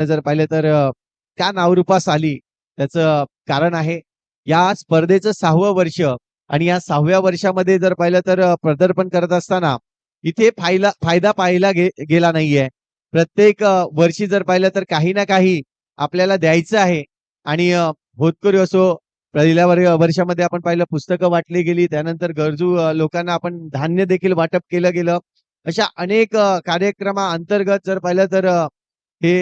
जर पाहिलं तर त्या नावरूपास आली त्याचं कारण आहे या स्पर्धेचं 6वं वर्ष आणि या 6व्या वर्षामध्ये जर पाहिलं तर पदार्पण करत असताना इथे फायदा पाहायला गेला नाहीये. प्रत्येक वर्षी जर पाहिलं तर काही ना काही आपल्याला द्यायचं आहे आणि होतकरू असो पहिल्या वर्षामध्ये आपण पाहिलं पुस्तकं वाटली गेली त्यानंतर गरजू लोकांना आपण धान्य देखील वाटप केलं गेलं. अशा अनेक कार्यक्रमाअंतर्गत जर पाहिलं तर हे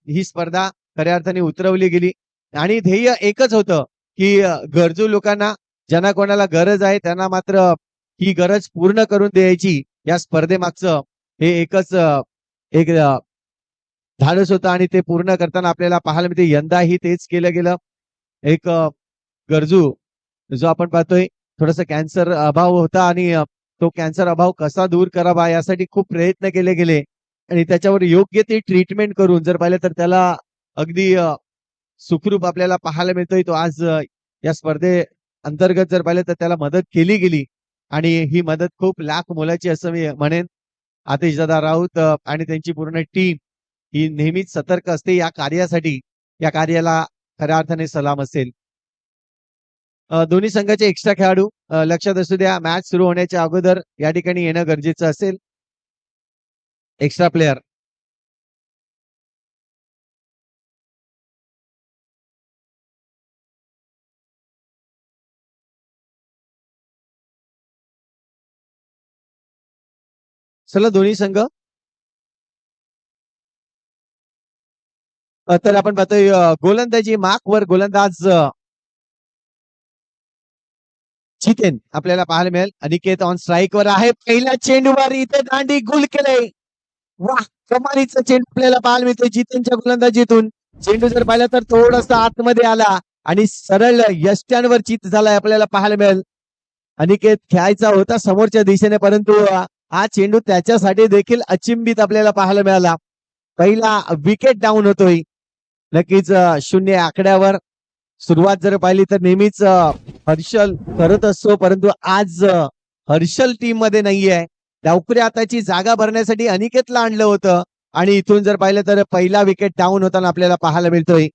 ही स्पर्धा खऱ्या अर्थाने उतरवली गेली आणि ध्येय एकच होतं की गरजू लोकांना ज्यांना कोणाला गरज आहे त्यांना मात्र ही गरज पूर्ण करून द्यायची या स्पर्धेमागचं हे एकच एक धाडस होतं आणि ते पूर्ण करताना आपल्याला पाहायला मिळते यंदाही तेच केलं गेलं. एक गरजू जो आपण पाहतोय थोडासा कॅन्सर अभाव होता आणि तो कॅन्सर अभाव कसा दूर करावा यासाठी खूप प्रयत्न केले गेले आणि त्याच्यावर योग्य ती ट्रीटमेंट करून जर पाहिलं तर त्याला अगदी सुखरूप आपल्याला पाहायला मिळतोय. तो आज या स्पर्धे अंतर्गत जर पाहिलं तर त्याला मदत केली गेली आणि ही मदत खूप लाख मोलाची असं मी म्हणेन. आतिशदादा राऊत आणि त्यांची पूर्ण टीम ही नेहमीच सतर्क असते या कार्यासाठी. या कार्याला खऱ्या अर्थाने सलाम असेल. दोन्ही संघाचे एक्स्ट्रा खेळाडू लक्षात असू द्या मॅच सुरू होण्याच्या अगोदर या ठिकाणी येणं गरजेचं असेल. एक्स्ट्रा प्लेयर चला दोन्ही संघ तर आपण पाहतोय गोलंदाजी मार्कवर गोलंदाज जितेन आपल्याला पाहायला मिळेल. अनिकेत ऑन स्ट्राईक वर आहे. पहिल्या चेंडूवर इथे दांडी गुल केलंय. वाह कमालीचा चेंडू आपल्याला पाहायला मिळतोय जितेनच्या गोलंदाजीतून. चेंडू जर पाहिला तर थोडासा आतमध्ये आला आणि सरळ यष्ट्यांवर चित झालाय आपल्याला पाहायला मिळेल. अनिकेत खेळायचा होता समोरच्या दिशेने परंतु हा चेंडू त्याच्यासाठी देखील अचिंबित आपल्याला पाहायला मिळाला. पहिला विकेट डाऊन होतोय. नक्कीच 0 आकड्यावर सुरुवात जर पाहिली तर नेहमीच हर्षल करत असतो परंतु आज हर्षल टीम मध्ये नाहीये. डावखुऱ्या हाताची जागा भरण्यासाठी अनिकेतला आणलं होतं आणि इथून जर पाहिलं तर पहिला विकेट डाऊन होताना आपल्याला पाहायला मिळतोय.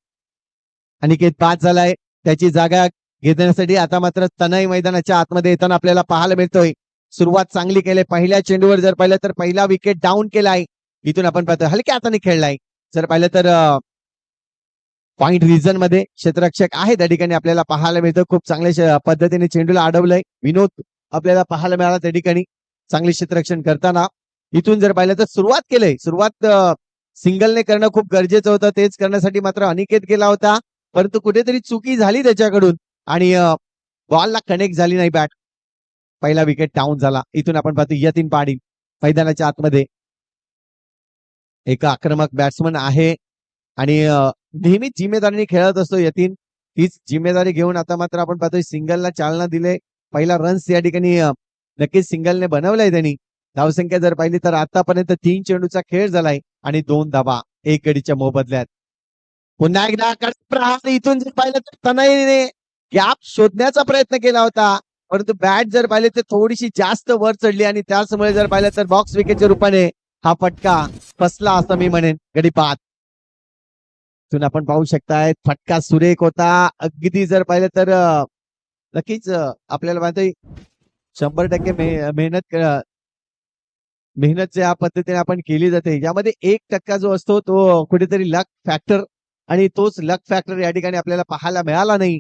अनिकेत बाद झालाय त्याची जागा घेण्यासाठी आता मात्र तनय मैदानाच्या आतमध्ये येताना आपल्याला पाहायला मिळतोय. सुरुवात चांगली केली. पहिल्या चेंडूवर जर पाहिलं तर पहिला विकेट डाऊन केलाय. इथून आपण पाहतोय हलक्या हाताने खेळलाय. जर पाहिलं तर पॉइंट रिजन मध्ये क्षेत्ररक्षक आहे त्या ठिकाणी आपल्याला पाहायला मिळतं. खूप चांगल्या पद्धतीने चेंडूला अडवलंय. विनोद आपल्याला पाहायला मिळाला त्या ठिकाणी चांगले क्षेत्ररक्षण करताना. इथून जर पाहिलं तर सुरुवात केलंय. सुरुवात सिंगलने करणं खूप गरजेचं होतं. तेच करण्यासाठी मात्र अनिकेत गेला होता परंतु कुठेतरी चुकी झाली त्याच्याकडून आणि बॉलला कनेक्ट झाली नाही बॅट. पहिला विकेट डाऊन झाला. इथून आपण पाहतो यतीन पाडी मैदानाच्या आतमध्ये एक आक्रमक बॅट्समन आहे आणि नेहमीच जिम्मेदारीने खेळत असतो यतीन. तीच जिम्मेदारी घेऊन आता मात्र आपण पाहतोय सिंगलला चालना दिले. पहिला रन्स या ठिकाणी नक्कीच सिंगलने बनवलाय त्यांनी. धावसंख्या जर पाहिली तर आतापर्यंत 3 चेंडूचा खेळ झालाय आणि 2 धावा 1 गडीच्या मोबदल्यात. पुन्हा एकदा प्रहार इथून जर पाहिलं तर तनयने गॅप शोधण्याचा प्रयत्न केला होता परंतु बॅट जर पाहिले तर थोडीशी जास्त वर चढली आणि त्याचमुळे जर पाहिलं तर बॉक्स विकेटच्या रूपाने हा फटका फसला असं मी म्हणेन. गडी बाद. इथून आपण पाहू शकताय फटका सुरेख होता. अगदी जर पाहिलं तर नक्कीच आपल्याला माहिती 100% मेहनत ज्या पद्धतीने आपण केली जाते यामध्ये 1% जो असतो तो कुठेतरी लक फॅक्टर आणि तोच लक फॅक्टर या ठिकाणी आपल्याला पाहायला मिळाला नाही.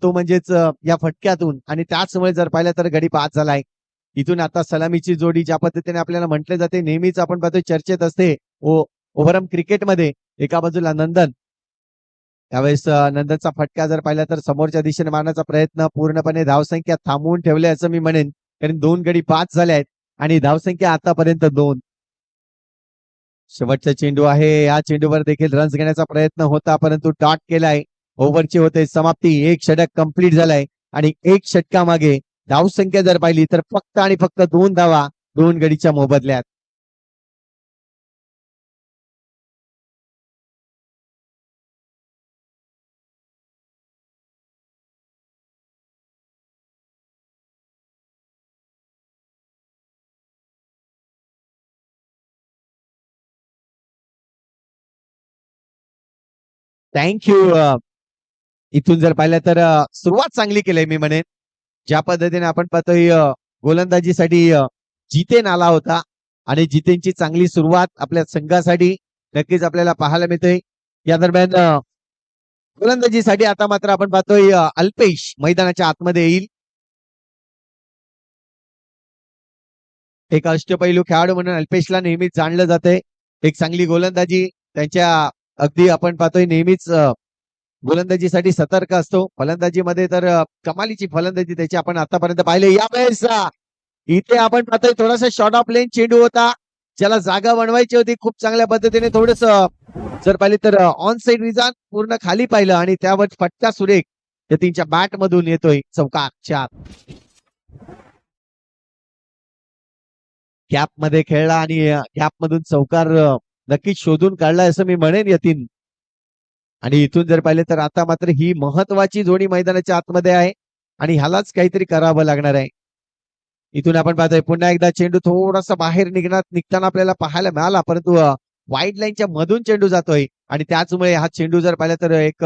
तो म्हणजेच या फटक्यातून आणि त्याचमुळे जर पाहिलं तर गडी बाद झालाय. इथून आता सलामीची जोडी ज्या पद्धतीने आपल्याला म्हटले जाते नेहमीच आपण पाहतोय चर्चेत असते ओव्हरऑल क्रिकेटमध्ये. एका बाजूला नंदन त्यावेळेस नंदनचा फटका जर पाहिला तर समोरच्या दिशेने मारण्याचा प्रयत्न पूर्णपणे धावसंख्या थांबवून ठेवले असं मी म्हणेन कारण 2 गडी 5 झाले आहेत आणि धावसंख्या आतापर्यंत 2. शेवटचा चेंडू आहे. या चेंडूवर देखील रन्स घेण्याचा प्रयत्न होता परंतु डॉट केलाय. ओव्हरची होते समाप्ती. 1 षटक कंप्लीट झालाय आणि 1 षटकामागे धावसंख्या जर पाहिली तर फक्त आणि फक्त 2 धावा 2 गडीच्या मोबदल्यात. थँक्यू. इथून जर पाहिलं तर सुरुवात चांगली केली मी म्हणेन. ज्या पद्धतीने आपण पाहतोय गोलंदाजीसाठी जितेन आला होता आणि जितेनची चांगली सुरुवात आपल्या संघासाठी नक्कीच आपल्याला पाहायला मिळते. या दरम्यान गोलंदाजीसाठी आता मात्र आपण पाहतोय अल्पेश मैदानाच्या आतमध्ये येईल. एक अष्टपैलू खेळाडू म्हणून अल्पेशला नेहमीच जाणलं जाते. एक चांगली गोलंदाजी त्यांच्या अगदी आपण पाहतोय नेहमीच गोलंदाजीसाठी सतर्क असतो. फलंदाजीमध्ये तर कमालीची फलंदाजी त्याची आपण आतापर्यंत पाहिले. यावेळेस इथे आपण पाहतोय थोडासा शॉर्ट ऑफ लेन चेंडू होता, ज्याला जागा बनवायची होती. खूप चांगल्या पद्धतीने थोडस जर पाहिले तर ऑन साइड रिझान पूर्ण खाली पाहिलं आणि त्यावर फटका सुरेख यतीनच्या बॅट मधून येतोय. चौकार 4 गॅप मध्ये खेळला आणि गॅप मधून चौकार नक्कीच शोधून काढला असं मी म्हणेन यतीन. आणि इथून जर पाहिले तर आता मात्र ही महत्वाची जोडी मैदानाच्या आतमध्ये आहे आणि ह्यालाच काहीतरी करावं लागणार आहे. इथून आपण पाहतोय पुन्हा एकदा चेंडू थोडासा बाहेर निघताना आपल्याला पाहायला मिळाला, परंतु वाईड लाईनच्या मधून चेंडू जातोय आणि त्याचमुळे हा चेंडू जर पाहिला तर एक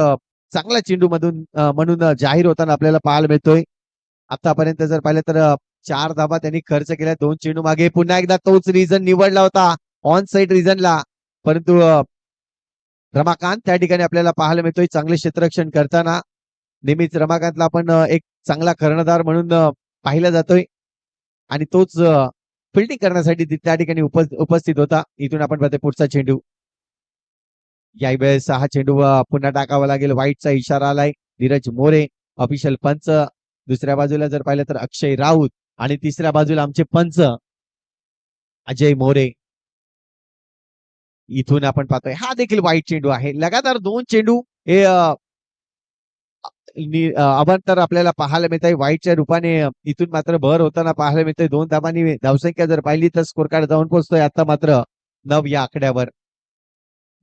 चांगला चेंडू मधून म्हणून जाहीर होताना आपल्याला पाहायला मिळतोय. आतापर्यंत जर पाहिलं तर 4 धाबा त्यांनी खर्च केल्या 2 चेंडू मागे. पुन्हा एकदा तोच रिझन निवडला होता ऑन साइड रिझनला, परंतु रमाकांत त्या ठिकाणी आपल्याला पाहायला मिळतोय चांगले क्षेत्ररक्षण करताना. नेहमीच रमाकांतला आपण एक चांगला कर्णधार म्हणून पाहिला जातोय आणि तोच फिल्डिंग करण्यासाठी त्या ठिकाणी उपस्थित होता. इथून आपण पाहतोय पुढचा चेंडू. यावेळेस हा चेंडू पुन्हा टाकावा लागेल. व्हाईटचा इशारा आलाय. धीरज मोरे ऑफिशियल पंच. दुसऱ्या बाजूला जर पाहिलं तर अक्षय राऊत आणि तिसऱ्या बाजूला आमचे पंच अजय मोरे. इथून आपण पाहतोय हा देखील वाईट चेंडू आहे. लगातार 2 चेंडू हे अवांतर आपल्याला पाहायला मिळत आहे. वाईटच्या रूपाने इथून मात्र भर होताना पाहायला मिळतंय. 2 धाबांनी धावसंख्या जर पाहिली तर स्कोर कार्ड जाऊन पोहोचतोय आता मात्र 9 या आकड्यावर.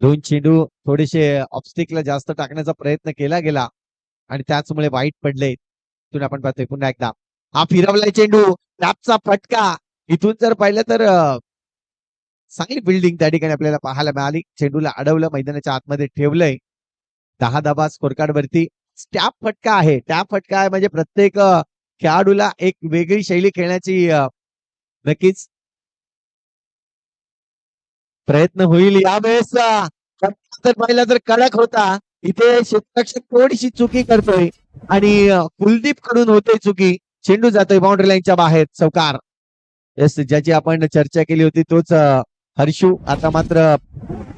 2 चेंडू थोडेसे ऑब्स्टिकला जास्त टाकण्याचा प्रयत्न केला गेला आणि त्याचमुळे वाईट पडले. इथून आपण पाहतोय पुन्हा एकदा हा फिरवलाय चेंडू. टॅपचा फटका. इथून जर पाहिलं तर चांगली बिल्डिंग त्या ठिकाणी आपल्याला पाहायला मिळाली. चेंडूला अडवलं, मैदानाच्या आतमध्ये ठेवलंय. 10 धाबा स्कोर कार्ड वरती. टॅप फटका आहे. टॅप फटका आहे म्हणजे प्रत्येक खेळाडूला एक वेगळी शैली खेळण्याची नक्कीच प्रयत्न होईल. यावेळेस तर पाहिला तर कडक होता. इथे क्षेत्ररक्षक थोडीशी चुकी करतोय आणि कुलदीप कडून होते चुकी. चेंडू जातोय बाउंड्री लाईनच्या बाहेर. चौकार. येस, ज्याची आपण चर्चा केली होती तोच हर्षू आता मात्र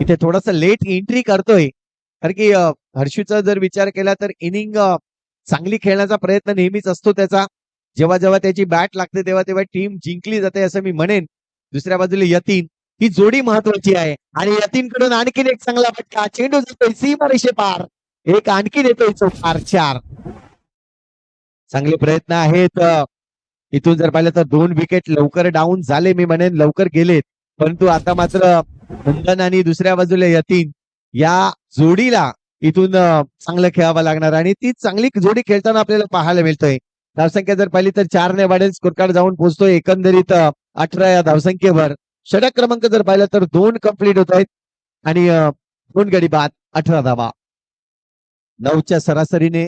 इथे थोडासा लेट एंट्री करतोय. कारण की हर्षूचा जर विचार केला तर इनिंग चांगली खेळण्याचा प्रयत्न नेहमीच असतो त्याचा. जेव्हा जेव्हा त्याची बॅट लागते तेव्हा तेव्हा टीम जिंकली जाते असं मी म्हणेन. दुसऱ्या बाजूला यतीन, ही जोडी महत्वाची आहे आणि यतीन कडून आणखीन एक चांगला फटका. चेंडू जातोय सीमारेषे पार. एक आणखीन येतोय चौकार 4. चांगले प्रयत्न आहेत. इथून जर पाहिलं तर 2 विकेट लवकर डाऊन झाले मी म्हणेन, लवकर गेलेत. परंतु आता मात्र नंदन आणि दुसऱ्या बाजूला यतीन या जोडीला इथून चांगलं खेळावं लागणार आणि ती चांगली जोडी खेळताना आपल्याला पाहायला मिळतोय. धावसंख्या जर पाहिली तर 4 ने वाढेल. स्कोर कार्ड जाऊन पोहोचतोय एकंदरीत 18 या धावसंख्येवर. षटक क्रमांक जर पाहिला तर 2 कंप्लीट होत आहेत आणि 2 गडी बाद 18 धावा. 9च्या सरासरीने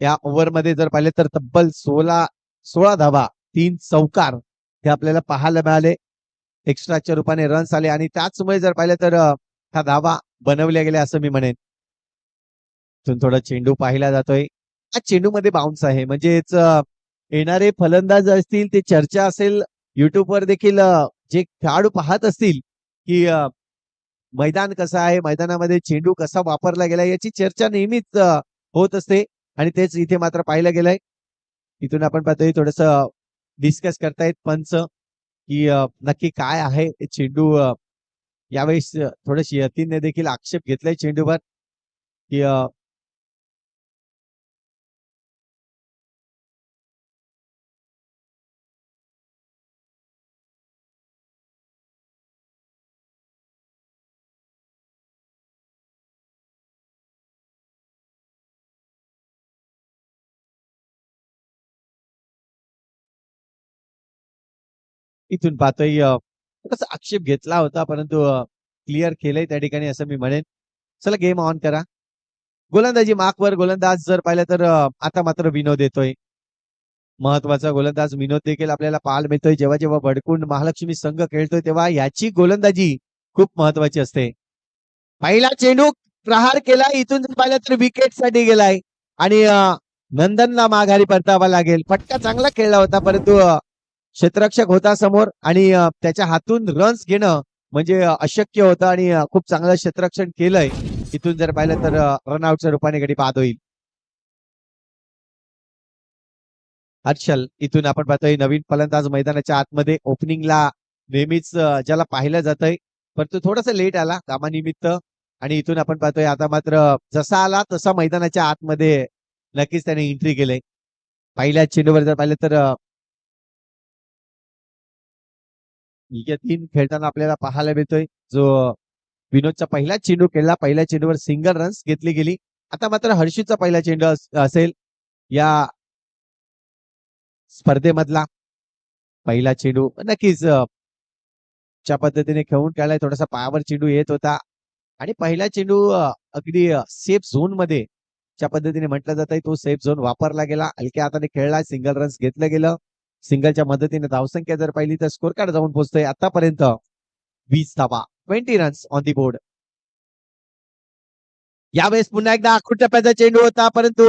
या ओव्हरमध्ये जर पाहिले तर तब्बल 16 धावा, 3 चौकार हे आपल्याला पाहायला मिळाले. एक्स्ट्राच्या रूपाने रन्स आले आणि त्याचमुळे जर पाहिलं तर हा धावा बनवल्या गेल्या असं मी म्हणेन. थोडा चेंडू पाहिला जातोय. हा चेंडू मध्ये बाउन्स आहे म्हणजेच येणारे फलंदाज असतील ते चर्चा असेल युट्यूबवर देखील जे खेळाडू पाहत असतील की मैदान कसं आहे, मैदानामध्ये चेंडू कसा वापरला गेला याची चर्चा नेहमीच होत असते आणि तेच इथे मात्र पाहिलं गेलंय. इथून आपण पाहतोय थोडस डिस्कस करतायत पंच की नक्की काय आहे चेंडू. यावेळेस थोडस यतीनने देखील आक्षेप घेतलाय चेंडूवर की इथून पाहतोय थोडासा आक्षेप घेतला होता परंतु क्लिअर केलंय त्या ठिकाणी असं मी म्हणेन. चला गेम ऑन करा. गोलंदाजी मार्कवर गोलंदाज जर पाहिलं तर आता मात्र विनोद येतोय. महत्वाचा गोलंदाज विनोद देखील आपल्याला पाहायला मिळतोय. जेव्हा जेव्हा भडकून महालक्ष्मी संघ खेळतोय तेव्हा याची गोलंदाजी खूप महत्वाची असते. पहिला चेंडू प्रहार केला, इथून जर पाहिलं तर विकेट साठी गेलाय आणि नंदनला माघारी परतावा लागेल. फटका चांगला खेळला होता परंतु क्षेत्ररक्षक होता समोर आणि त्याच्या हातून रन्स घेणं म्हणजे अशक्य होतं आणि खूप चांगलं क्षेत्ररक्षण केलंय. इथून जर पाहिलं तर रनआउटच्या रूपाने गडी बाद होईल. हर्षल इथून आपण पाहतोय नवीन फलंदाज मैदानाच्या आतमध्ये ओपनिंगला नेहमीच ज्याला पाहिलं जातंय परंतु थोडासा लेट आला कामानिमित्त आणि इथून आपण पाहतोय आता मात्र जसा आला तसा मैदानाच्या आतमध्ये नक्कीच त्याने एंट्री केलंय. पहिल्या चेंडूवर जर पाहिलं तर तीन खेळताना आपल्याला पाहायला मिळतोय जो विनोदचा पहिला चेंडू खेळला. पहिल्या चेंडूवर सिंगल रन्स घेतली गेली. आता मात्र हर्षूचा पहिला चेंडू असेल या स्पर्धेमधला. पहिला चेंडू नक्कीच ज्या पद्धतीने खेळून खेळलाय थोडासा पायावर चेंडू येत होता आणि पहिला चेंडू अगदी सेफ झोन मध्ये ज्या पद्धतीने म्हटलं जात आहे तो सेफ झोन वापरला गेला. हलक्या हाताने खेळला, सिंगल रन्स घेतलं गेलं. सिंगलच्या मदतीने धावसंख्या जर पाहिली तर स्कोर कार्ड जाऊन पोहोचतोय आतापर्यंत 20 धावा, 20 रन्स ऑन दी बोर्ड. यावेळेस पुन्हा एकदा आखूड टप्प्याचा चेंडू होता परंतु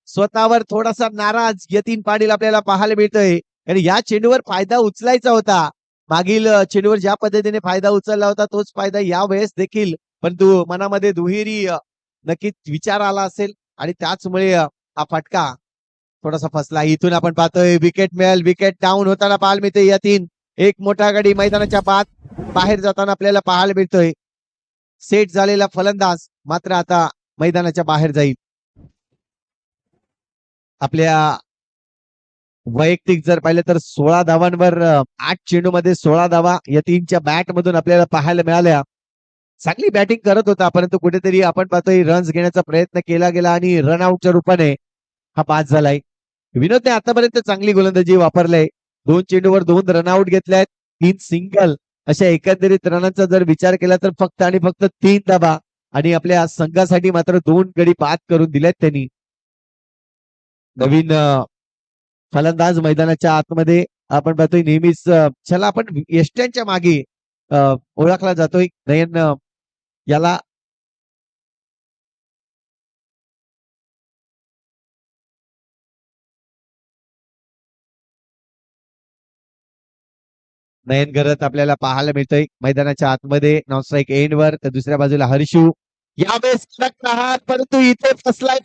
स्वतःवर थोडासा नाराज यतीन पाटील आपल्याला पाहायला मिळतोय आणि या चेंडूवर फायदा उचलायचा होता. मागील चेंडूवर ज्या पद्धतीने फायदा उचलला होता तोच फायदा यावेळेस देखील परंतु मनामध्ये दुहेरी नक्कीच विचार आला असेल आणि त्याचमुळे हा फटका थोडासा फसला. इथून आपण पाहतोय विकेट मिळेल, विकेट डाऊन होताना पाहायला मिळतोय. यतीन एक मोठा गडी मैदानाच्या बाहेर जाताना आपल्याला पाहायला मिळतोय. सेट झालेला फलंदाज मात्र आता मैदानाच्या बाहेर जाईल. आपल्या वैयक्तिक जर पाहिलं तर 16 धावांवर 8 चेंडूमध्ये 16 धावा यतीनच्या बॅट मधून आपल्याला पाहायला मिळाल्या. चांगली बॅटिंग करत होता परंतु कुठेतरी आपण पाहतोय रन्स घेण्याचा प्रयत्न केला गेला आणि रनआउटच्या रूपाने हा बाद झालाय. विनोदने आतापर्यंत चांगली गोलंदाजी वापरलाय. 2 चेंडूवर 2 रनआउट घेतल्यात, 3 सिंगल. अशा एकंदरीत रनांचा जर विचार केला तर फक्त आणि फक्त 3 धावा आणि आपल्या संघासाठी मात्र 2 गडी बाद करून दिल्यात त्यांनी. नवीन फलंदाज मैदानाच्या आतमध्ये आपण पाहतोय नेहमीच चला आपण यष्ट्यांच्या मागे ओळखला जातोय नयन याला नयन घरत आपल्याला पाहायला मिळतोय मैदानाच्या आतमध्ये नॉन स्ट्राईक एंड वर. तर दुसऱ्या बाजूला हर्षू यावेळेस परंतु इथे फसलाय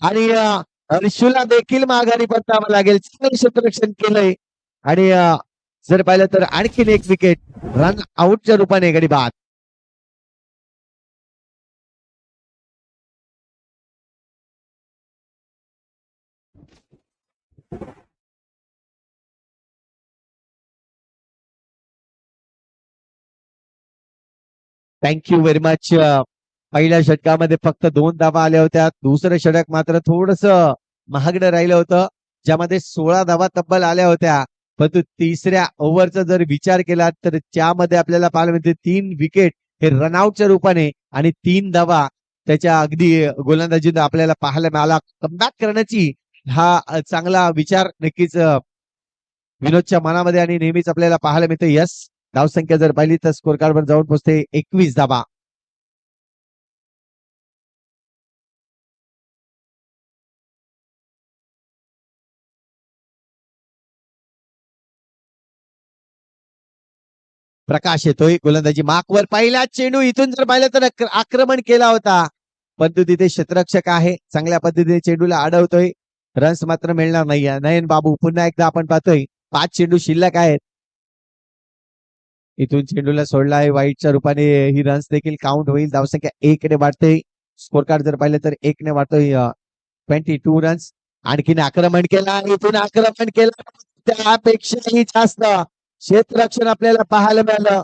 आणि हर्षूला देखील माघारी परतावा लागेल. चांगलं क्षेत्ररक्षण केलंय आणि जर पाहिलं तर आणखीन एक विकेट रन आउटच्या रूपाने गडी बाद. Thank you very much. पहिल्या षटकामध्ये फक्त 2 धावा आल्या होत्या. दुसरं षटक मात्र थोडस महागडं राहिलं होतं ज्यामध्ये 16 धावा तब्बल आल्या होत्या परंतु तिसऱ्या ओव्हरचा जर विचार केला तर त्यामध्ये आपल्याला पाहायला मिळते 3 विकेट हे रनआउटच्या रूपाने आणि 3 धावा त्याच्या अगदी गोलंदाजीत आपल्याला पाहायला मिळाला. कमबॅक करण्याची हा चांगला विचार नक्कीच विनोदच्या मनामध्ये आणि नेहमीच आपल्याला पाहायला मिळते. यस धावसंख्या जर पाहिली तर स्कोर कार्डवर जाऊन पोहोचते 21 धावा. प्रकाश येतोय गोलंदाजी मार्कवर. पहिला चेंडू इथून जर पाहिलं तर आक्रमण केला होता परंतु तिथे क्षेत्ररक्षक आहे चांगल्या पद्धतीने चेंडूला अडवतोय. रन्स मात्र मिळणार नाहीये. नयन बाबू पुन्हा एकदा आपण पाहतोय 5 चेंडू शिल्लक आहेत. इथून चेंडूला सोडलाय वाईटच्या रूपाने ही रन्स देखील काउंट होईल. धावसंख्या 1 ने वाढते. स्कोर कार्ड जर पाहिलं तर 1 ने वाढतोय 22 रन्स. आणखीन आक्रमण केला, इथून आक्रमण केलं त्यापेक्षाही जास्त क्षेत्ररक्षण आपल्याला पाहायला मिळालं.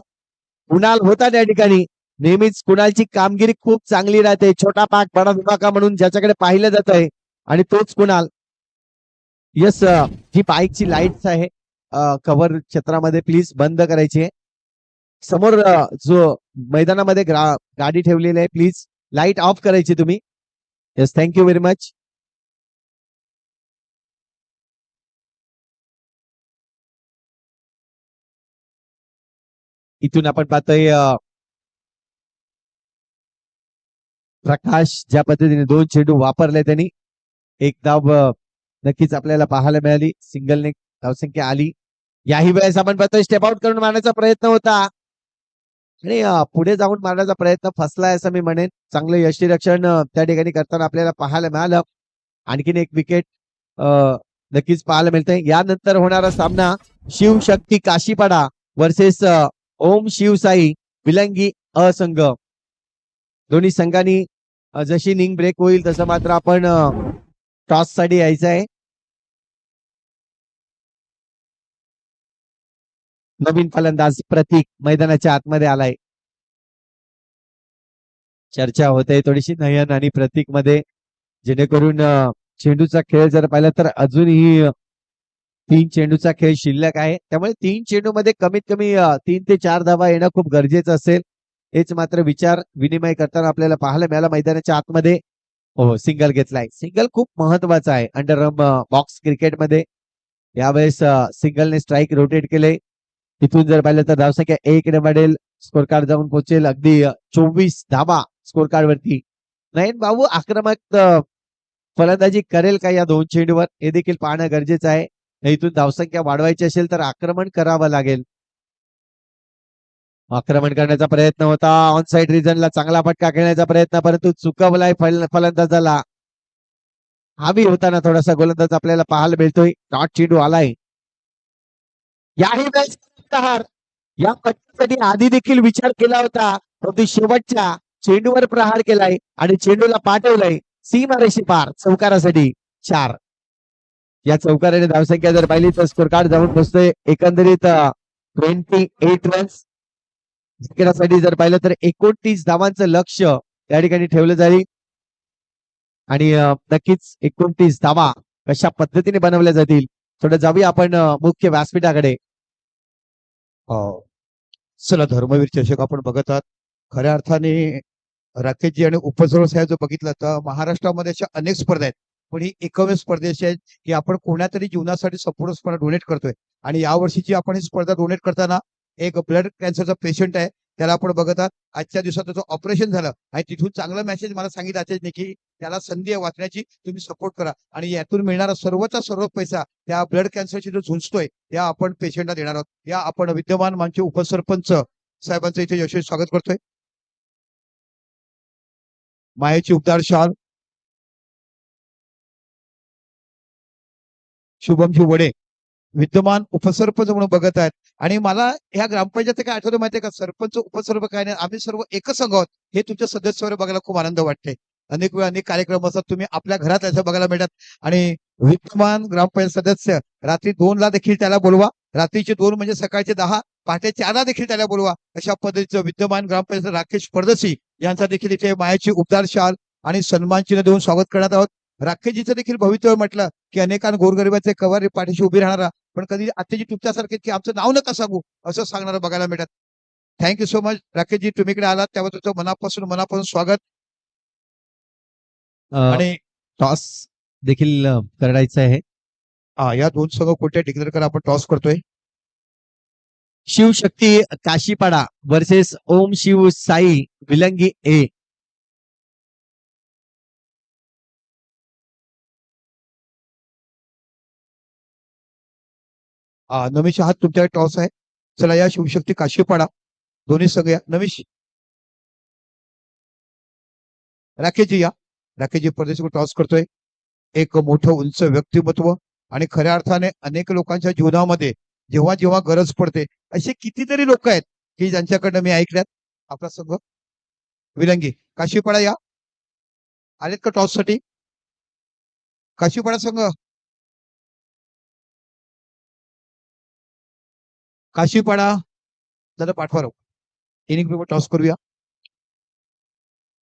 कुणाल होता त्या ठिकाणी. नेहमीच कुणालची कामगिरी खूप चांगली राहते. छोटा पाक बडा धमाका म्हणून ज्याच्याकडे पाहिलं जात आहे आणि तोच कुणाल. यस जी बाईकची लाईट्स आहे कव्हर क्षेत्रामध्ये प्लीज बंद करायची आहे. समोर जो मैदानामध्ये गाडी ठेवलेली आहे, प्लीज लाईट ऑफ करायची तुम्ही. Yes, thank you very much. इथून आपण पाहतोय प्रकाश ज्या पद्धतीने 2 चेंडू वापरले त्यांनी. एक धाव नक्कीच आपल्याला पाहायला मिळाली. सिंगलने धावसंख्या आली. याही वेळेस आपण पाहतोय स्टेप आउट करून मारण्याचा प्रयत्न होता आणि पुढे जाऊन मारण्याचा प्रयत्न फसलाय असं मी म्हणेन. चांगलं यष्टीरक्षण त्या ठिकाणी करताना आपल्याला पाहायला मिळालं. आणखीन एक विकेट नक्कीच पाहायला मिळते. यानंतर होणारा सामना शिवशक्ती काशीपाडा वर्सेस ओम शिवसाई विलंगी असंघ. दोन्ही संघांनी जशी इनिंग ब्रेक होईल तसं मात्र आपण टॉस साठी यायचं आहे. नवीन फलंदाज प्रतीक मैदानाच्या आतमध्ये आलाय. चर्चा होते थोडीशी नयन आणि प्रतीक मध्ये, जेणेकरून चेंडूचा खेळ जर पाहिला तर अजूनही 3 चेंडूचा खेळ शिल्लक आहे. त्यामुळे 3 चेंडू मध्ये कमीत कमी 3 ते 4 धावा येणं खूप गरजेचं असेल. हेच मात्र विचार विनिमय करताना आपल्याला पाहायला मिळालं मैदानाच्या आतमध्ये. हो, सिंगल घेतलाय. सिंगल खूप महत्वाचा आहे अंडर बॉक्स क्रिकेटमध्ये. यावेळेस सिंगलने स्ट्राईक रोटेट केले. तिथून जर पाहिलं तर धावसंख्या 1 ने वाढेल. स्कोर कार्ड जाऊन पोहोचेल अगदी 24 धावा स्कोर कार्ड वरती. नयन बाबू आक्रमक फलंदाजी करेल का या 2 चेंडूवर, हे देखील पाहणं गरजेचं आहे. इथून धावसंख्या वाढवायची असेल तर आक्रमण करावं लागेल. आक्रमण करण्याचा प्रयत्न होता. ऑन साइड रिजनला चांगला फटका खेळण्याचा प्रयत्न, परंतु चुकवलाय फलंदाजाला. हवी होताना थोडासा गोलंदाज आपल्याला पाहायला मिळतोय. डॉट चेंडू आलाय. याही वेळेस या पट्टीसाठी आधी देखील विचार केला होता, परंतु शेवटच्या चेंडूवर प्रहार केलाय आणि चेंडूला पाठवलंय सीमारेषे पार चौकारासाठी 4. या चौकाराने धावसंख्या जर पाहिली तर स्कोर कार्ड जाऊन बसतोय एकंदरीत 28 रन्स. जिंकण्यासाठी जर पाहिलं तर 29 धावांचं लक्ष त्या ठिकाणी ठेवलं जाईल आणि नक्कीच 29 धावा कशा पद्धतीने बनवल्या जातील. थोडं जाऊया आपण मुख्य व्यासपीठाकडे. चला धर्मवीर चषक आपण बघत आहात. खऱ्या अर्थाने राकेशजी आणि उपसर्व साहेब जर बघितलं तर महाराष्ट्रामध्ये अशा अनेक स्पर्धा आहेत, पण ही एकमेव स्पर्धा अशी आहे की आपण कोणातरी जीवनासाठी संपूर्ण स्पर्धा डोनेट करतोय. आणि यावर्षीची आपण ही स्पर्धा डोनेट करताना एक ब्लड कॅन्सरचा पेशंट आहे, त्याला आपण बघत आहात. आजच्या दिवसात त्याचं ऑपरेशन झालं आणि तिथून चांगला मेसेज मला सांगितलं आचार्यने की त्याला संधी आहे वाचण्याची, तुम्ही सपोर्ट करा. आणि यातून मिळणारा सर्वचा सर्व पैसा त्या ब्लड कॅन्सरशी जो झुंजतोय त्या आपण पेशंटला देणार आहोत. या आपण विद्यमान मानचे उपसरपंच साहेबांचं इथे यशस्वी स्वागत करतोय. मायेची उबदार शाल शुभमजी वडे विद्यमान उपसरपंच म्हणून बघत आहेत. आणि मला ह्या ग्रामपंचायत काय आठवतं माहितीये का, सरपंच उपसरपंच काय नाही, आम्ही सर्व एकच संघ आहोत. हे तुमच्या सदस्यावर बघायला खूप आनंद वाटते. अनेक वेळा अनेक कार्यक्रम असतात, तुम्ही आपल्या घरात असं बघायला मिळतात. आणि विद्यमान ग्रामपंचायत सदस्य रात्री 2ला देखील त्याला बोलवा. रात्रीचे 2 म्हणजे सकाळचे 10, पहाटे 4ला देखील त्याला बोलवा. अशा पद्धतीचं विद्यमान ग्रामपंचायत राकेश परदेशी यांचा देखील इथे मायाची उबदार शाल आणि सन्मान चिन्ह देऊन स्वागत करण्यात आहोत. राकेशजीचं देखील भवितव्य म्हटलं की अनेकांना गोरगरिबाचे कवारी पाठीशी उभी राहणारा, पण कधी आत्ताजी तुमच्यासारखे की आमचं नाव नका सांगू असं सांगणारं बघायला मिळतात. थँक्यू सो मच राकेशजी, तुम्ही इकडे आलात त्यावर तुमचं मनापासून स्वागत. आणि टॉस देखील करायचं आहे. या 2 संघ कोणत्या डिक्लेअर करा, आपण टॉस करतोय. शिवशक्ती काशीपाडा वर्सेस ओम शिव साई विलंगी ए. नमेश हात तुमच्या टॉस आहे. चला या शिवशक्ती काशीपाडा दोन्ही संघ या. नमेश राकेशजी या. राकेशजी परदेशी टॉस करतोय. एक मोठं उंच व्यक्तिमत्व आणि खऱ्या अर्थाने अनेक लोकांच्या जीवनामध्ये जेव्हा जेव्हा गरज पडते असे कितीतरी लोक आहेत की ज्यांच्याकडनं मी ऐकल्यात. आपला संघ विलंगी काशीपाडा या. आलेत का टॉस साठी? काशीपाडा संघ, काशीपाडा जरा पाठवा. इनिंग पेपर टॉस करूया.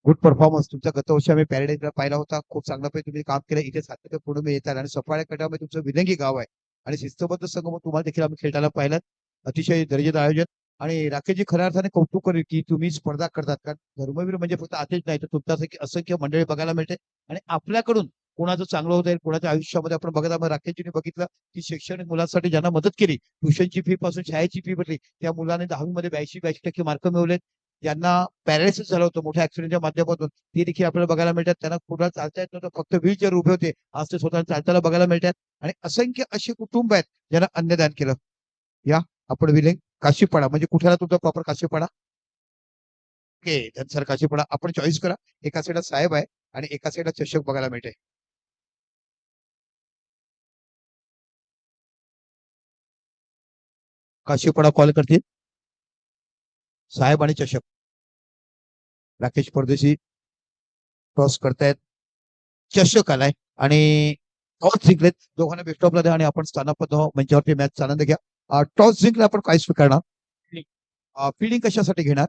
गुड परफॉर्मन्स तुमचा. गतवर्षी आम्ही पॅरेडाईजला पाहिला होता, खूप चांगल्यापैकी तुम्ही काम केलं. इथे सातत्यपूर्ण येतात आणि सफाळ्या गटामध्ये तुमचं विलंगी गाव आहे आणि शिस्तबद्ध संघ म्हणून तुम्हाला देखील आम्ही खेळताना पाहिलं. अतिशय दर्जेदार आयोजन आणि राकेशजी खऱ्या अर्थाने कौतुक करेल की तुम्ही स्पर्धा करतात, कारण धर्मवीर म्हणजे फक्त आतेच नाही तर तुमच्यासारखी असंख्य मंडळी बघायला मिळते आणि आपल्याकडून कोणाचं चांगलं होत आहे कोणाच्या आयुष्यामध्ये आपण बघत आहोत. राकेशजीने बघितलं की शैक्षणिक मुलांसाठी ज्यांना मदत केली, ट्युशनची फी पासून शाळेची फी भरली, त्या मुलाने 10वी मध्ये 82% मार्क मिळवलेत. ज्यांना पॅरालिसिस झालं होतं मोठ्या ऍक्सिडेंटच्या माध्यमातून, ते देखील आपल्याला बघायला मिळतात. त्यांना कुठं चालता येत नव्हतं, फक्त व्हीलचेअर उभे होते, आज ते स्वतः चालताना बघायला मिळतात. आणि असंख्य अशी कुटुंब आहेत ज्यांना अन्नदान केलं. या आपण विले काशीपाडा म्हणजे कुठला तुमचा प्रॉपर काशीपाडा? ओके धनसर काशीपाडा आपण चॉईस करा. एका साईडला साहेब आहे आणि एका साईडला चषक बघायला मिळते. काशीपाडा कॉल करतील साहेब आणि चषक. राकेश परदेशी क्रॉस करतायत, चषक आलाय आणि टॉस जिंकलेत. दोघांना बेस्ट ऑफला द्या आणि आपण स्थानापन्न मंचावरती मॅच आनंद घ्या. टॉस जिंकला आपण काय स्वीकारणार? फिल्डिंग कशासाठी घेणार?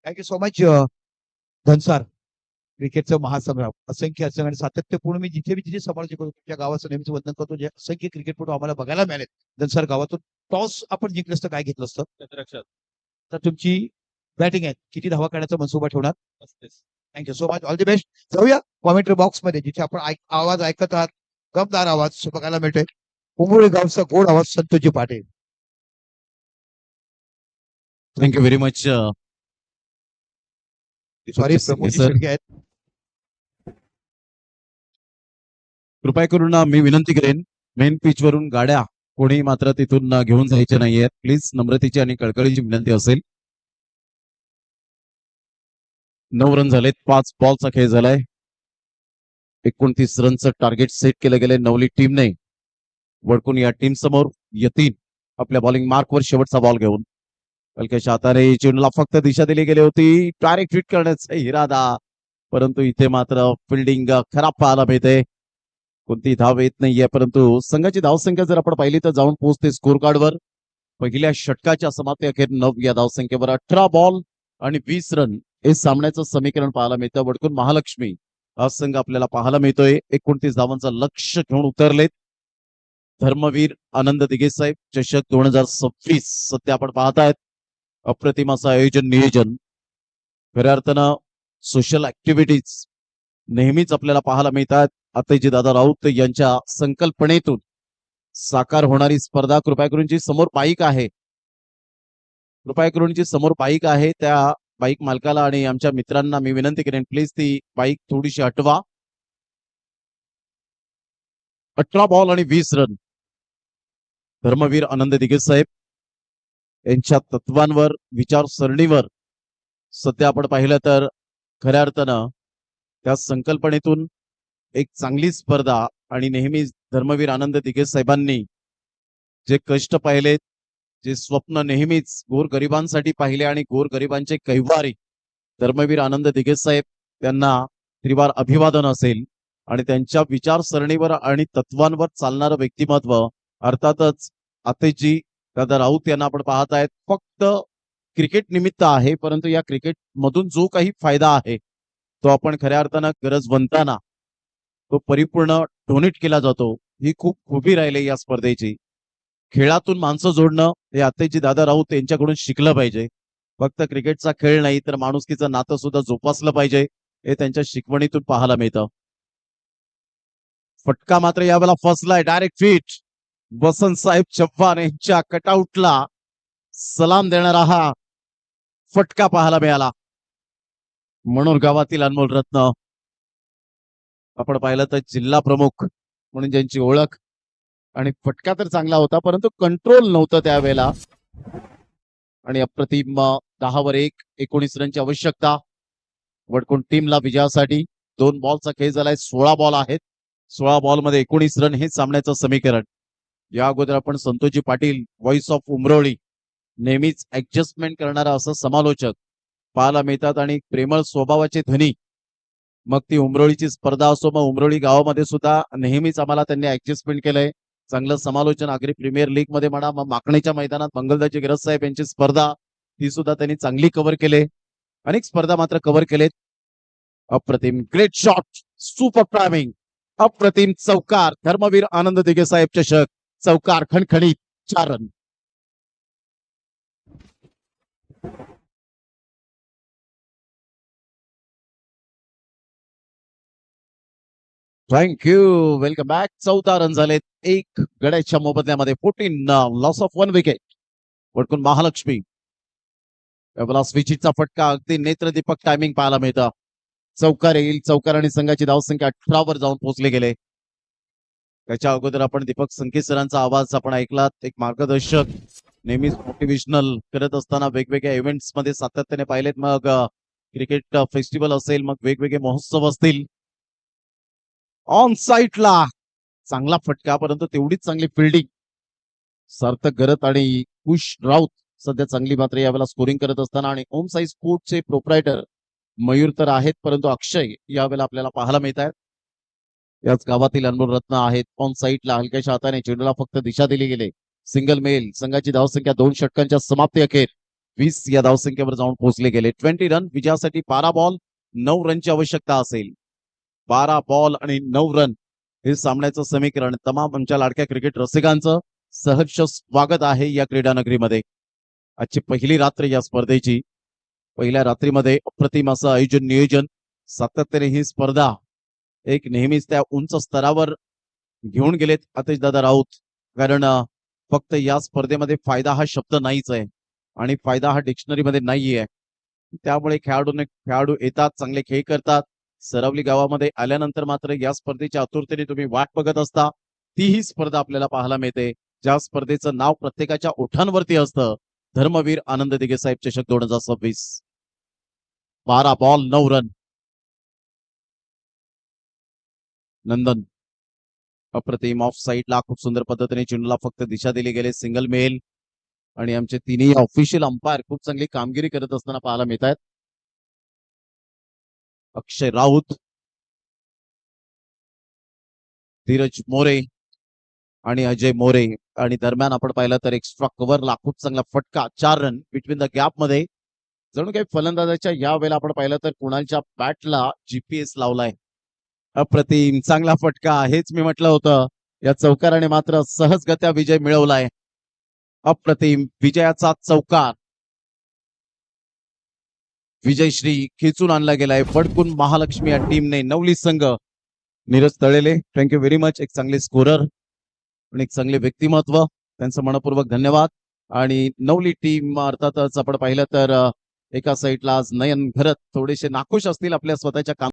Thank you so much Dhansar. क्रिकेटचं महासंग्राम असंख्य असं आणि सातत्यपूर्ण मी जिथे समालोचन करतो तुमच्या गावाचं नेहमीच वंदन करतो. जे असंख्य क्रिकेटपटू आम्हाला बघायला मिळाले धनसार गावातून. टॉस आपण जिंकलं असतं काय घेतलं असतं? तर तुमची बॅटिंग आहे, किती धावा काढण्याचा मनसुबा ठेवणार? Thank you so much, all the best. जाऊया कॉमेंट्री बॉक्स मध्ये जिथे आपण आवाज ऐकत आहात, गमदार आवाज बघायला मिळतोय. उंबोळी गावचा गोड आवाज Santoshji Patil. Thank you very much. Sorry Pramod sir Shelke आहेत. कृपया करून मी विनंती करेन, मेन पिच वरून गाड्या कोणी मात्र तिथून घेऊन जायच्या नाहीयेत. प्लीज नम्रतेची आणि कळकळीची विनंती असेल. 9 रन झालेत, 5 बॉलचा खेळ झालाय. 29 रनचं टार्गेट सेट केलं गेलंय नवली टीमने. वडकून या टीम समोर येतील आपल्या बॉलिंग मार्कवर शेवटचा बॉल घेऊन. हलक्याच्या हाताने चेंडूला फक्त दिशा दिली गेली होती डायरेक्ट हिट करण्याचा इरादा, परंतु इथे मात्र फिल्डिंग खराब पाहायला मिळते. कोणती धाव येत नाहीये, परंतु संघाची धावसंख्या जर आपण पाहिली तर जाऊन पोहोचते स्कोर कार्डवर. पहिल्या षटकाच्या समाप्ती अखेर 9 या धावसंख्येवर 18 बॉल आणि 20 रन हे सामन्याचं समीकरण पाहायला मिळतं. वडकून महालक्ष्मी हा संघ आपल्याला पाहायला मिळतोय. 29 धावांचं लक्ष घेऊन उतरलेत. धर्मवीर आनंद दिघे साहेब चषक 2026 सध्या आपण पाहतायत. अप्रतिम असं आयोजन नियोजन, खऱ्या अर्थानं सोशल ऍक्टिव्हिटीज नेहमीच आपल्याला पाहायला मिळतात. अतयजी दादा राऊत यांच्या संकल्पनेतून साकार होणारी स्पर्धा. कृपया करूनची समोर बाईक आहे, कृपया करूनची समोर बाईक आहे, त्या बाईक मालकाला आणि आमच्या मित्रांना मी विनंती करेन प्लीज ती बाईक थोडीशी हटवा. 18 बॉल आणि 20 रन. धर्मवीर आनंद दिघे साहेब यांच्या तत्वांवर विचारसरणीवर सध्या आपण पाहिलं तर खऱ्या अर्थानं त्या संकल्पनेतून एक चांगली स्पर्धा आणि नेहमीच धर्मवीर आनंद दिघे साहेबांनी जे कष्ट पाहिलेत, जे स्वप्न नेहमीच गोरगरिबांसाठी पाहिले आणि गोरगरिबांचे कैवारी धर्मवीर आनंद दिघे साहेब त्यांना त्रिवार अभिवादन असेल. आणि त्यांच्या विचारसरणीवर आणि तत्वांवर चालणारं व्यक्तिमत्व अर्थातच अतयजी दादा राऊत यांना आपण पाहत आहेत. फक्त क्रिकेट निमित्त आहे, परंतु या क्रिकेट मधून जो काही फायदा आहे तो आपण खऱ्या अर्थानं गरजवंतांना तो परिपूर्ण डोनेट केला जातो. ही खूप खूबी राहिली या स्पर्धेची. खेळातून माणसं जोडणं हे अतयजी दादा राऊत यांच्याकडून शिकलं पाहिजे. फक्त क्रिकेटचा खेळ नाही तर माणुसकीचं नातं सुद्धा जोपासलं पाहिजे, हे त्यांच्या शिकवणीतून पाहायला मिळतं. फटका मात्र यावेळेला फसलाय डायरेक्ट फिट. वसंत साहेब चव्हाण यांच्या कटआउटला सलाम देणारा हा फटका पाहायला मिळाला. म्हणून गावातील अनमोल रत्न आपण पाहिलं तर जिल्हा प्रमुख म्हणून ज्यांची ओळख, आणि फटका तर चांगला होता परंतु कंट्रोल नव्हतं त्यावेळेला. आणि अप्रतिम 10 वर 1 19 रनची आवश्यकता वडकून टीमला विजयासाठी. 2 बॉलचा खेळ झालाय, 16 बॉल आहेत. 16 बॉलमध्ये 19 रन हे सामन्याचं समीकरण. या अगोदर आपण संतोषजी पाटील व्हॉइस ऑफ उमरोळी नेहमीच ऍडजस्टमेंट करणारा असं समालोचक पाहायला मिळतात आणि प्रेमळ स्वभावाचे धनी. मग ती उमरोळीची स्पर्धा असो, मग उमरोळी गावामध्ये सुद्धा नेहमीच आम्हाला त्यांनी ऍडजस्टमेंट केलंय. चांगलं समालोचन आगरी प्रीमियर लीग मध्ये म्हणा, मग माकणीच्या मैदानात मंगलदाजी गिरज साहेब यांची स्पर्धा ती सुद्धा त्यांनी चांगली कव्हर केले. अनेक स्पर्धा मात्र कव्हर केलेत. अप्रतिम ग्रेट शॉट, सुपर प्रायमिंग, अप्रतिम चौकार. धर्मवीर आनंद दिघे साहेब चषक चौकार खणखणीत 4 run. Thank you. Welcome back. 14 run झालेत. एक गड्याच्या मोबदल्यामध्ये 14 लॉस ऑफ 1 विकेट. वडकून महालक्ष्मी यावेळेला स्विचिटचा फटका अगदी नेत्रदीपक टायमिंग पाहायला मिळतं. चौकार येईल. चौकार आणि संघाची धावसंख्या 18 वर जाऊन पोहोचले गेले. त्याच्या अगोदर आपण दीपक संकेत सरांचा आवाज आपण ऐकलात. एक मार्गदर्शक नेहमीच मोटिवेशनल करत असताना वेगवेगळ्या इव्हेंट्स मध्ये सातत्याने पाहिलेत. मग क्रिकेट फेस्टिवल असेल, मग वेगवेगळे महोत्सव असतील. ऑन साईटला चांगला फटका, परंतु तेवढीच चांगली फिल्डिंग. सार्थक गरत आणि कुश राऊत सध्या चांगली मात्र यावेळेला स्कोरिंग करत असताना, आणि ओम साई स्पोर्टचे प्रोप्रायटर मयूर तर आहेत, परंतु अक्षय यावेळेला आपल्याला पाहायला मिळत आहेत. याच गावातील अनमोल रत्न आहेत. ऑन साईटला हलक्याच्या हाताने चेंडूला फक्त दिशा दिली गेली. Single male. संघाची धावसंख्या 2 षटकांच्या समाप्ती अखेर 20 या धावसंख्येवर जाऊन पोहोचले गेले. 20 रन. विजयासाठी 12 बॉल 9 रनची आवश्यकता असेल. 12 बॉल आणि 9 रन हे सामन्याचं समीकरण. तमाम आमच्या लाडक्या क्रिकेट रसिकांचं सहर्ष स्वागत आहे या क्रीडा नगरीमध्ये. आजची पहिली रात्र या स्पर्धेची. पहिल्या रात्रीमध्ये अप्रतिम असं आयोजन नियोजन. सातत्याने ही स्पर्धा एक नेहमीच त्या उंच स्तरावर घेऊन गेलेत आतिशदादा राऊत. कारण फक्त या स्पर्धेमध्ये फायदा हा शब्द नाहीच आहे, आणि फायदा हा डिक्शनरीमध्ये नाहीये. त्यामुळे खेळाडू येतात, चांगले खेळ करतात. सरवली गावामध्ये आल्यानंतर मात्र या स्पर्धेच्या आतुरतेने तुम्ही वाट बघत असता. तीही स्पर्धा आपल्याला पाहायला मिळते, ज्या स्पर्धेचं नाव प्रत्येकाच्या ओठांवरती असतं. धर्मवीर आनंद दिघे साहेब चषक 2026. 12 बॉल 9 रन. नंदन अप्रतिम ऑफ साईडला खूप सुंदर पद्धतीने चेंडूला फक्त दिशा दिली गेली. Single male. आणि आमचे तिन्ही ऑफिशियल अंपायर खूप चांगली कामगिरी करत असताना पाहायला मिळत आहेत. अक्षय राऊत, धीरज मोरे आणि अजय मोरे. आणि दरम्यान आपण पाहिलं तर एक्स्ट्रा कव्हरला खूप चांगला फटका. 4 रन बिटवीन द गॅप मध्ये. जणू काही फलंदाजाच्या या वेळेला आपण पाहिलं तर कुणालच्या बॅटला जीपीएस लावलाय. अप्रतिम चांगला फटका. हेच मी म्हटलं होतं. या चौकाराने मात्र सहजगत्या विजय मिळवलाय. अप्रतिम विजयाचा चौकार. विजयश्री खेचून आणला गेलाय वडकून महालक्ष्मी या टीमने. नवली संघ. Neeraj Talele, thank you very much. एक चांगले स्कोरर आणि एक चांगले व्यक्तिमत्व, त्यांचं मनपूर्वक धन्यवाद. आणि नवली टीम अर्थातच आपण पाहिलं तर एका साईडला आज नयन घरत थोडेसे नाखुश असतील आपल्या स्वतःच्या काम